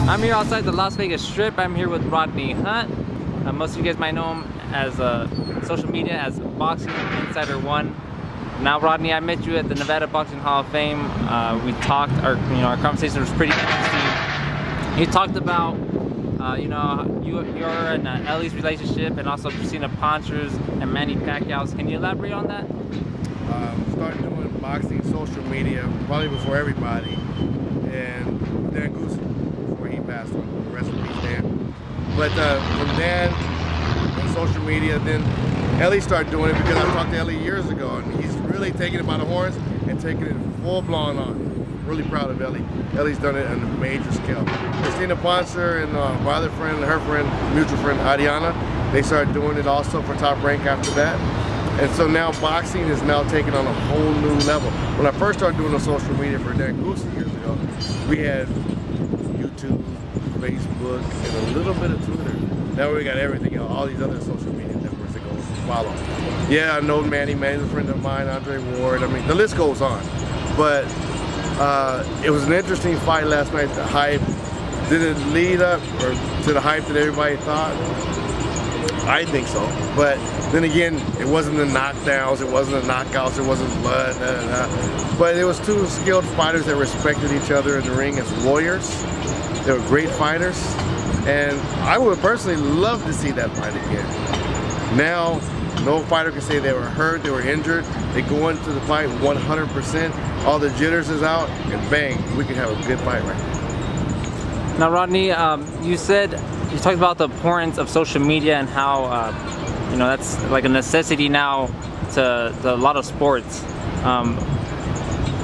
I'm here outside the Las Vegas Strip. I'm here with Rodney Hunt. Most of you guys might know him as social media as Boxing Insider 1. Now, Rodney, I met you at the Nevada Boxing Hall of Fame. We talked. Our conversation was pretty interesting. You talked about you're in Ellie's relationship and also Christina Poncher's and Manny Pacquiao's. Can you elaborate on that? Started doing boxing social media probably before everybody, and Dan Goose before he passed on. The rest of the peace, Dan. But from Dan and social media, then Ellie started doing it because I talked to Ellie years ago, and he's really taking it by the horns and taking it full blown on. Really proud of Ellie. Ellie's done it on a major scale. Christina Poncher and my other friend, her friend, mutual friend, Adiana, they started doing it also for Top Rank after that. And so now boxing is now taking on a whole new level. When I first started doing the social media for Dan Goose years ago, we had YouTube, Facebook, and a little bit of Twitter. Now we got everything, all these other social media networks that go follow. Yeah, I know Manny. Manny's a friend of mine, Andre Ward. I mean, the list goes on. But it was an interesting fight last night. The hype, did it lead up or to the hype that everybody thought? I think so. But then again, it wasn't the knockdowns, it wasn't the knockouts, it wasn't blood, but it was two skilled fighters that respected each other in the ring as warriors. They were great fighters, and I would personally love to see that fight again. Now, no fighter can say they were hurt, they were injured. They go into the fight 100%, all the jitters is out, and bang, we can have a good fight right now. Now, Rodney, you talked about the importance of social media and how that's like a necessity now to a lot of sports.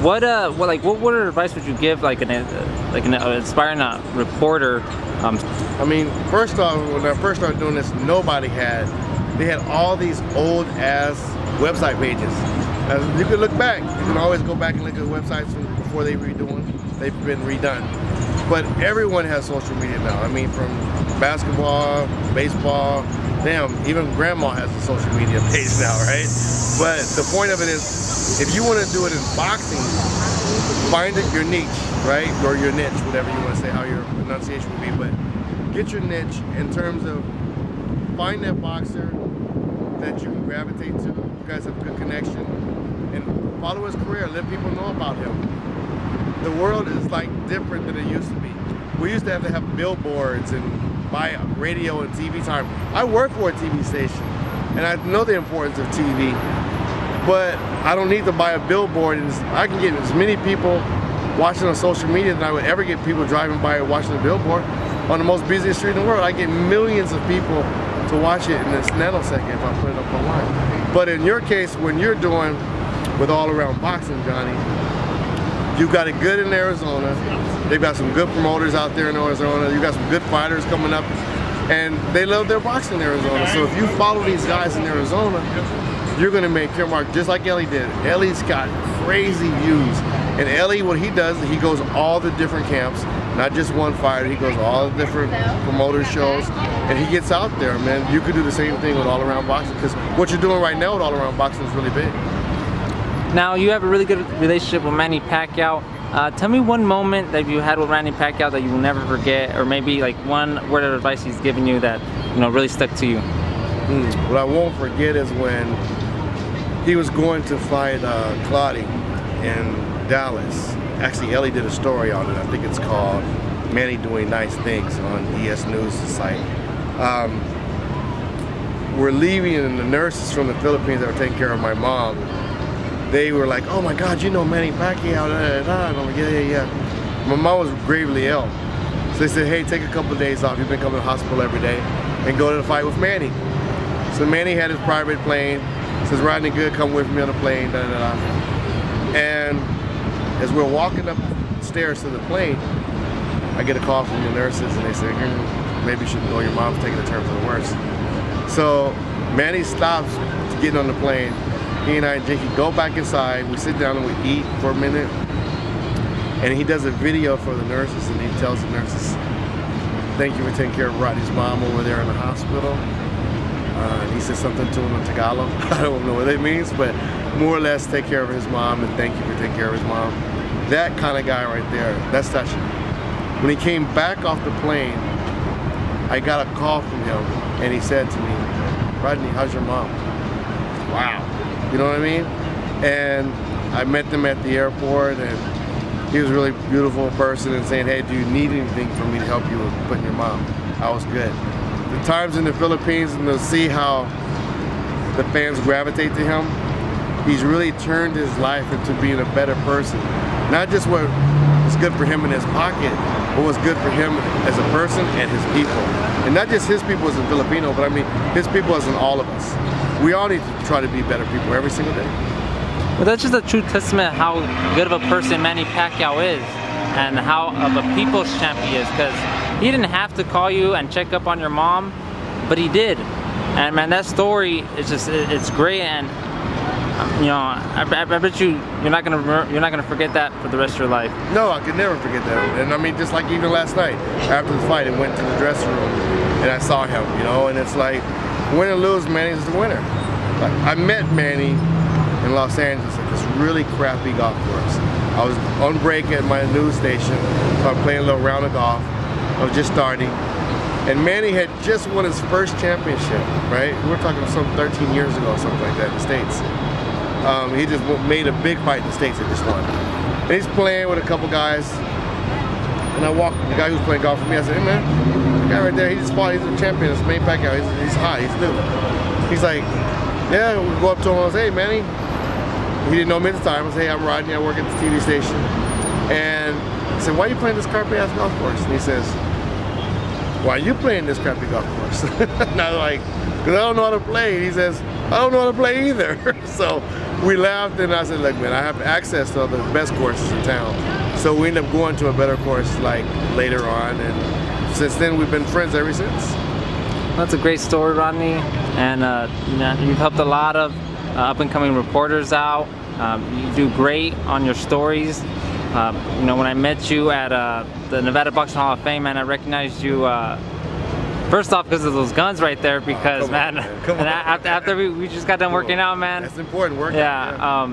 What advice would you give like an aspiring reporter? I mean, first off, when I first started doing this, they had all these old ass website pages. As you can look back, you can always go back and look at websites from before they've been redone. But everyone has social media now. I mean, from basketball, baseball, damn, even grandma has a social media page now, right? But the point of it is, if you want to do it in boxing, find your niche, right? Or your niche, whatever you want to say, how your pronunciation would be. But get your niche in terms of find that boxer that you can gravitate to. You guys have a good connection, and follow his career. Let people know about him. The world is like different than it used to be. We used to have billboards and buy radio and TV time. I work for a TV station, and I know the importance of TV, but I don't need to buy a billboard, and I can get as many people watching on social media than I would ever get people driving by watching a billboard. On the most busiest street in the world, I get millions of people to watch it in this nanosecond if I put it up online. But in your case, when you're doing with All Around Boxing, Johnny, you've got it good in Arizona. They've got some good promoters out there in Arizona. You've got some good fighters coming up, and they love their boxing in Arizona. So if you follow these guys in Arizona, you're gonna make your mark just like Ellie did. Ellie's got crazy views. And Ellie, what he does, he goes all the different camps, not just one fighter, he goes all the different promoter shows, and he gets out there, man. You could do the same thing with All Around Boxing, because what you're doing right now with All Around Boxing is really big. Now, you have a really good relationship with Manny Pacquiao. Tell me one moment that you had with Manny Pacquiao that you will never forget, or maybe like one word of advice he's given you that really stuck to you. What I won't forget is when he was going to fight Claudia in Dallas. Actually, Ellie did a story on it. I think it's called Manny Doing Nice Things on ESNEWS site. We're leaving, and the nurses from the Philippines that were taking care of my mom, they were like, "Oh my God, you know Manny Pacquiao?" And I'm like, yeah. My mom was gravely ill. So they said, "Hey, take a couple of days off. You've been coming to the hospital every day, and go to the fight with Manny." So Manny had his private plane. Says, "Rodney, good, come with me on the plane." And as we're walking up the stairs to the plane, I get a call from the nurses, and they say, "Maybe you should know your mom's taking a turn for the worse." So Manny stops getting on the plane. He and I and Jakey go back inside. We sit down and we eat for a minute. And he does a video for the nurses, and he tells the nurses, "Thank you for taking care of Rodney's mom over there in the hospital." And he said something to him in Tagalog. I don't know what that means, but more or less take care of his mom and thank you for taking care of his mom. That kind of guy right there, that's touching. When he came back off the plane, I got a call from him, and he said to me, "Rodney, how's your mom?" Wow. You know what I mean? And I met them at the airport, and he was a really beautiful person and saying, "Hey, do you need anything from me to help you with putting your mom?" I was good. The times in the Philippines, and to see how the fans gravitate to him, he's really turned his life into being a better person. Not just what was good for him in his pocket, but what's good for him as a person and his people. And not just his people as a Filipino, but I mean his people as in all of us. We all need to try to be better people every single day. Well, that's just a true testament how good of a person Manny Pacquiao is, and how of a people's champ he is, because he didn't have to call you and check up on your mom, but he did. And man, that story is just, it's great. And you know, I bet you're not gonna forget that for the rest of your life. No, I could never forget that. And I mean, just like even last night after the fight, I went to the dressing room and I saw him, you know, and it's like, win or lose, Manny's the winner. Like, I met Manny in Los Angeles at this really crappy golf course. I was on break at my news station, so I'm playing a little round of golf. I was just starting, and Manny had just won his first championship, right? We're talking some 13 years ago, something like that in the States. He just made a big fight in the States and just won. And he's playing with a couple guys, and I walked, the guy who's playing golf with me, I said, "Hey man, the guy right there, he just fought, he's a champion, it's Manny Pacquiao, he's hot, he's new." He's like, "Yeah," we go up to him, I was, "Hey Manny." He didn't know me at the time. I said, "Hey, I'm Rodney, I work at this TV station." And I said, "Why are you playing this crappy ass golf course?" And he says, "Why are you playing this crappy golf course?" And I was like, "Because I don't know how to play." And he says, "I don't know how to play either." So we laughed, and I said, "Look man, I have access to the best courses in town." So we ended up going to a better course like later on, and since then we've been friends ever since. That's a great story, Rodney, and you know, you've helped a lot of up-and-coming reporters out. You do great on your stories. You know, when I met you at the Nevada Boxing Hall of Fame, man, I recognized you first off because of those guns right there. Because after we just got done working out, man. That's important work. Yeah.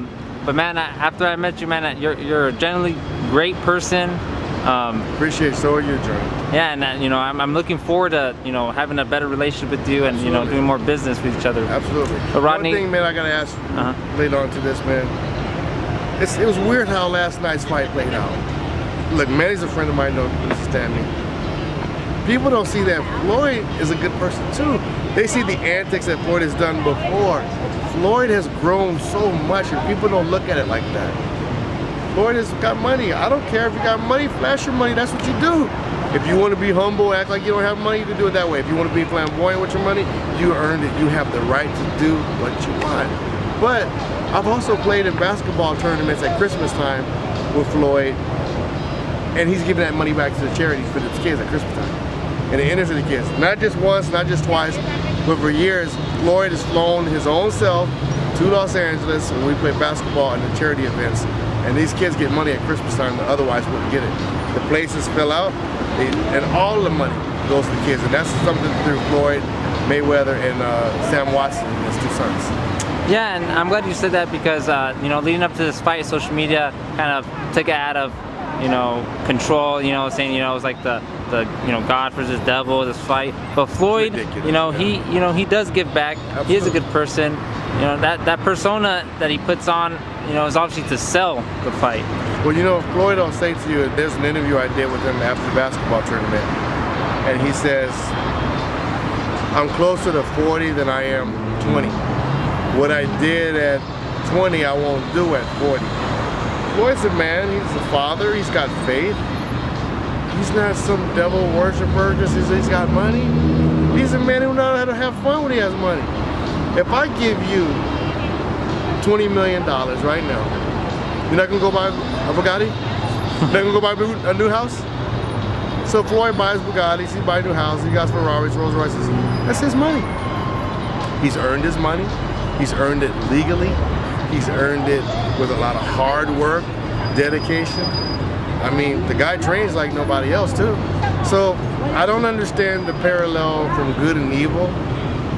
But man, after I met you, man, you're a genuinely great person. Appreciate so are you, Johnny. Yeah, and you know, I'm looking forward to, you know, having a better relationship with you, and you know, doing more business with each other. Absolutely. But Rodney, one thing, man, I gotta ask later on to this, man. It was weird how last night's fight played out. Look, Manny's a friend of mine, don't understand me. People don't see that Floyd is a good person too. They see the antics that Floyd has done before. Floyd has grown so much, and people don't look at it like that. Floyd has got money. I don't care if you got money, flash your money, that's what you do. If you want to be humble, act like you don't have money, you can do it that way. If you want to be flamboyant with your money, you earned it. You have the right to do what you want. But I've also played in basketball tournaments at Christmas time with Floyd, and he's giving that money back to the charities for the kids at Christmas time. And it enters to the kids. Not just once, not just twice, but for years, Floyd has flown his own self to Los Angeles when we play basketball and the charity events. And these kids get money at Christmas time that otherwise wouldn't get it. The places fill out, and all the money goes to the kids. And that's something through Floyd, Mayweather, and Sam Watson and his two sons. Yeah, and I'm glad you said that because, you know, leading up to this fight, social media kind of took it out of, you know, control, you know, saying, you know, it was like the you know, God versus devil, this fight. But Floyd, you know, he does give back. Absolutely. He is a good person. You know, that persona that he puts on, you know, is obviously to sell the fight. Well, you know, Floyd will say to you, there's an interview I did with him after the basketball tournament, and he says, "I'm closer to 40 than I am 20. What I did at 20, I won't do at 40. Floyd's a man, he's a father, he's got faith. He's not some devil worshiper just because he's got money. He's a man who knows how to have fun when he has money. If I give you $20 million right now, you're not gonna go buy a Bugatti? You're not gonna go buy a new house? So Floyd buys Bugattis, he buys a new house, he got Ferraris, Rolls Royces. That's his money. He's earned his money. He's earned it legally. He's earned it with a lot of hard work, dedication. I mean, the guy trains like nobody else too. So I don't understand the parallel from good and evil,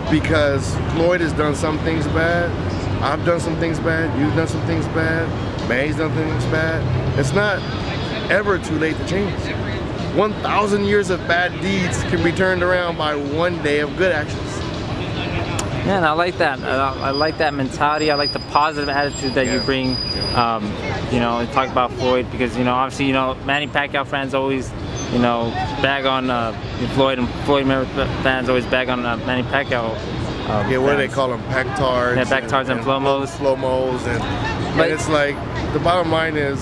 because Floyd has done some things bad. I've done some things bad. You've done some things bad. Manny's done things bad. It's not ever too late to change. 1,000 years of bad deeds can be turned around by one day of good actions. Yeah, and I like that. I like that mentality. I like the positive attitude that you bring. You know, and talk about Floyd because, you know, obviously, you know, Manny Pacquiao fans always, you know, bag on Floyd, and Floyd fans always bag on Manny Pacquiao. Yeah, what do they call them? Pactards. Yeah, Pactards and Flomos. And it's like, the bottom line is,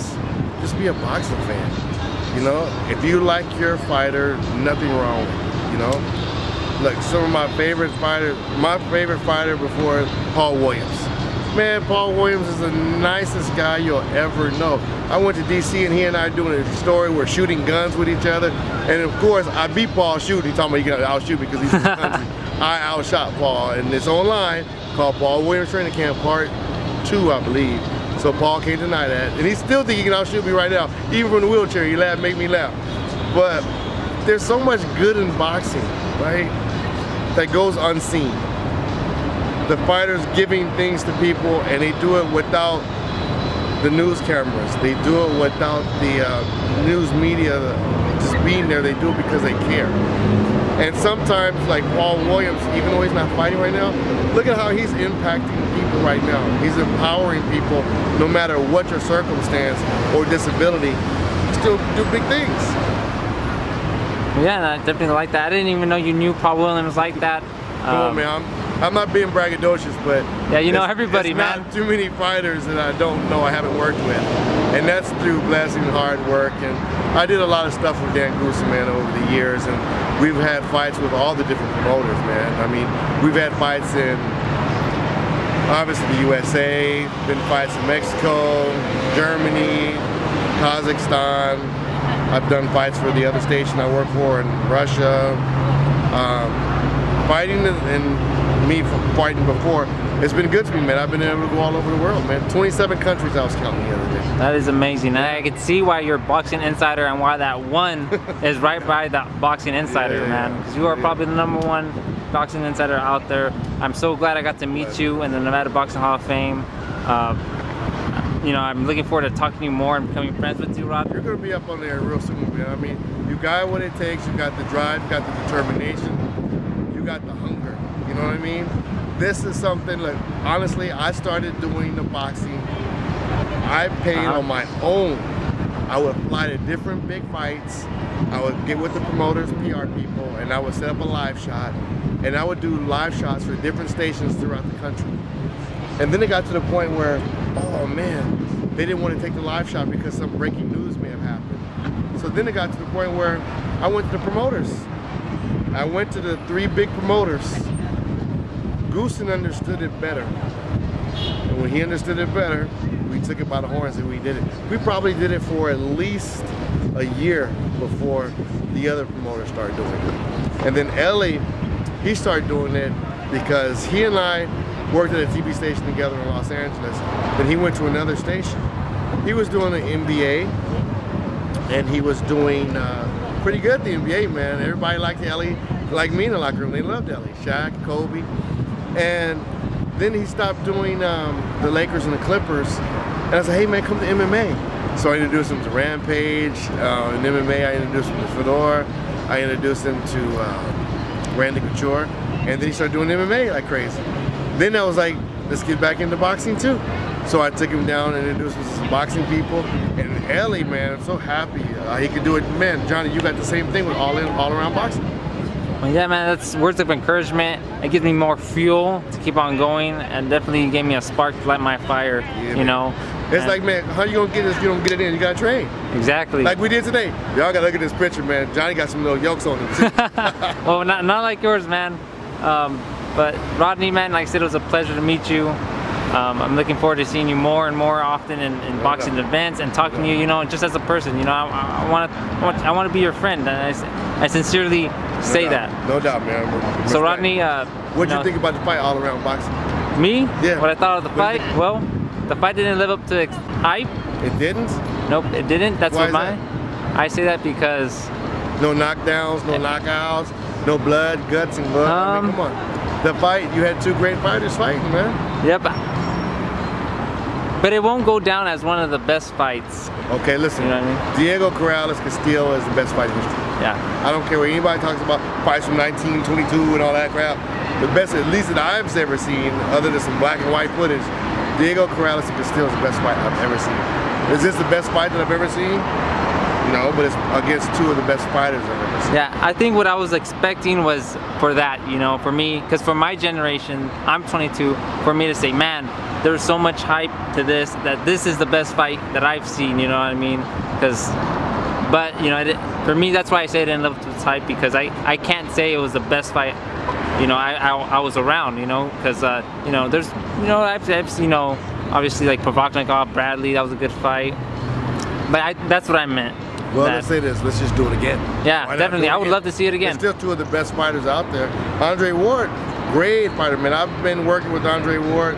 just be a boxing fan. You know, if you like your fighter, nothing wrong with it, you know? Look, some of my favorite fighter before is Paul Williams. Man, Paul Williams is the nicest guy you'll ever know. I went to DC and he and I doing a story, we're shooting guns with each other. And of course, I beat Paul shooting. He's talking about he got outshoot because he's in the country. I outshot Paul, and it's online called Paul Williams Training Camp Part 2, I believe. So Paul can't deny that. And he still think he can outshoot me right now. Even from the wheelchair, he laughed, make me laugh. But there's so much good in boxing, right? That goes unseen. The fighters giving things to people, and they do it without the news cameras. They do it without the news media just being there. They do it because they care. And sometimes, like Paul Williams, even though he's not fighting right now, look at how he's impacting people right now. He's empowering people, no matter what your circumstance or disability, you still do big things. Yeah, and I definitely like that. I didn't even know you knew Paul Williams like that. Come on, man. I'm not being braggadocious, but yeah, you know everybody, man. Not too many fighters that I don't know, I haven't worked with, and that's through blessing, hard work. And I did a lot of stuff with Dan Gruson, man, over the years, and we've had fights with all the different promoters, man. I mean, we've had fights in obviously the USA, been fights in Mexico, Germany, Kazakhstan. I've done fights for the other station I work for in Russia. Fighting and me fighting before, it's been good to me, man. I've been able to go all over the world, man. 27 countries I was counting the other day. That is amazing. I can see why you're a boxing insider and why that one is right by that boxing insider, man. Because you are probably the #1 boxing insider out there. I'm so glad I got to meet you in the Nevada Boxing Hall of Fame. You know, I'm looking forward to talking to you more and becoming friends with you, Rod. You're going to be up on there real soon, man. I mean, you got what it takes. You got the drive, you got the determination, you got the hunger. You know what I mean? This is something, like, honestly, I started doing the boxing. I paid on my own. I would fly to different big fights. I would get with the promoters, PR people, and I would set up a live shot. And I would do live shots for different stations throughout the country. And then it got to the point where, oh man, they didn't want to take the live shot because some breaking news may have happened. So then it got to the point where I went to the promoters. I went to the 3 big promoters. Goosen understood it better. And when he understood it better, we took it by the horns and we did it. We probably did it for at least a year before the other promoters started doing it. And then Ellie, he started doing it because he and I worked at a TV station together in Los Angeles. Then he went to another station. He was doing an NBA, and he was doing pretty good at the NBA, man. Everybody liked Ellie, like me in the locker room. They loved Ellie, Shaq, Kobe. And then he stopped doing the Lakers and the Clippers. And I said, hey man, come to MMA. So I introduced him to Rampage. In MMA, I introduced him to Fedor. I introduced him to Randy Couture. And then he started doing MMA like crazy. Then I was like, let's get back into boxing too. So I took him down and introduced him to some boxing people. And Ellie, man, I'm so happy he could do it. Man, Johnny, you got the same thing with all around boxing. Well, yeah, man, that's words of encouragement. It gives me more fuel to keep on going, and definitely gave me a spark to light my fire, you know. It's like, man, how you gonna get this if you don't get it in? You gotta train. Exactly. Like we did today. Y'all gotta look at this picture, man. Johnny got some little yolks on him too. Well, not like yours, man. But Rodney, man, like I said, it was a pleasure to meet you. I'm looking forward to seeing you more and more often in boxing events and talking to you, you know, just as a person. You know, I want to be your friend, and I sincerely say that. No doubt, man. So Rodney, what'd you think about the fight all around boxing? Me? Yeah. What I thought of the fight? Well, the fight didn't live up to hype. It didn't? Nope, it didn't. That's Why what is that? I say that because no knockdowns, no knockouts, no blood, guts, and blood. I mean, come on. The fight, you had 2 great fighters fighting, man. Yep. But it won't go down as one of the best fights. Okay, listen. You know what I mean? Diego Corrales Castillo is the best fight in history. Yeah. I don't care what anybody talks about fights from 1922 and all that crap. The best, at least that I've ever seen, other than some black and white footage, Diego Corrales Castillo is the best fight I've ever seen. Is this the best fight that I've ever seen? No, but it's against two of the best fighters I've ever seen. Yeah, I think what I was expecting was for that, you know, for me, because for my generation, I'm 22, for me to say, man, there's so much hype to this, that this is the best fight that I've seen, you know what I mean? Because, but, you know, for me, that's why I say it didn't live up to its hype, because I can't say it was the best fight, you know, I was around, you know, because, you know, there's, you know, I've seen, you know, obviously like Provodnikov, Bradley, that was a good fight, but that's what I meant. Well, let's say this. Let's just do it again. Yeah, definitely. I would love to see it again. There's still two of the best fighters out there. Andre Ward, great fighter, man. I've been working with Andre Ward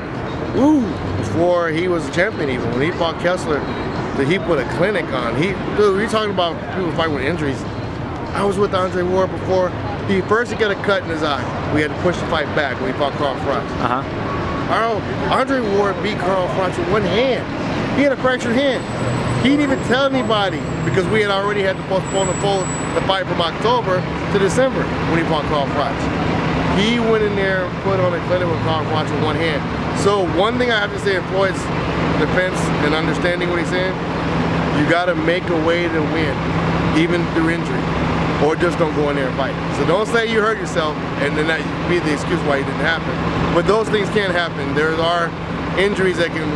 before he was a champion even. When he fought Kessler, he put a clinic on. Dude, we're talking about people fighting with injuries. I was with Andre Ward before. He got a cut in his eye. We had to push the fight back when he fought Carl Froch. Andre Ward beat Carl Froch with one hand. He had a fractured hand. He didn't even tell anybody because we had already had to postpone the fight from October to December when he fought Carl Froch. He went in there and put on a clinic with Carl Froch with one hand. So one thing I have to say in Floyd's defense and understanding what he's saying, you got to make a way to win, even through injury, or just don't go in there and fight. So don't say you hurt yourself and then that be the excuse why it didn't happen. But those things can happen. There are injuries that can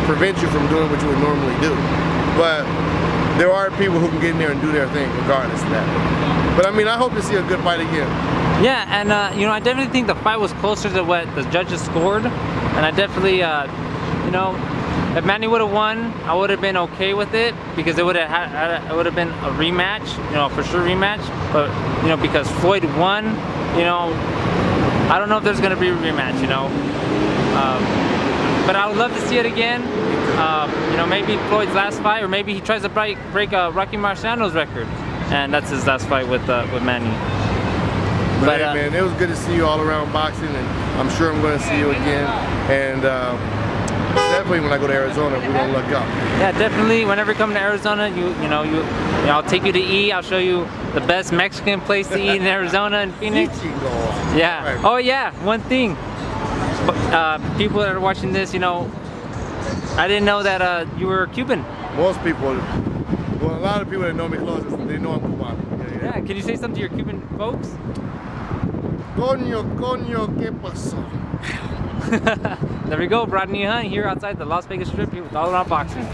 prevent you from doing what you would normally do. But there are people who can get in there and do their thing regardless of that. But I mean, I hope to see a good fight again. Yeah, and you know, I definitely think the fight was closer to what the judges scored. And I definitely, you know, if Manny would have won, I would have been okay with it because it would have been a rematch, you know, for sure rematch. But you know, because Floyd won, you know, I don't know if there's gonna be a rematch, you know. But I would love to see it again. You know, maybe Floyd's last fight, or maybe he tries to break Rocky Marciano's record, and that's his last fight with Manny. But hey, man, it was good to see you all around boxing, and I'm sure I'm going to see you again. And definitely when I go to Arizona, we're going to look up. Yeah, definitely. Whenever you come to Arizona, I'll take you to eat. I'll show you the best Mexican place to eat in Arizona and Phoenix. Yeah. Right. Oh yeah, one thing. People that are watching this, you know, I didn't know that you were Cuban. Most people, well, a lot of people that know me closest, they know I'm Cuban. Yeah, can you say something to your Cuban folks? Coño, ¿qué pasó? There we go, Rodney Hunt here outside the Las Vegas Strip here with All Around Boxing.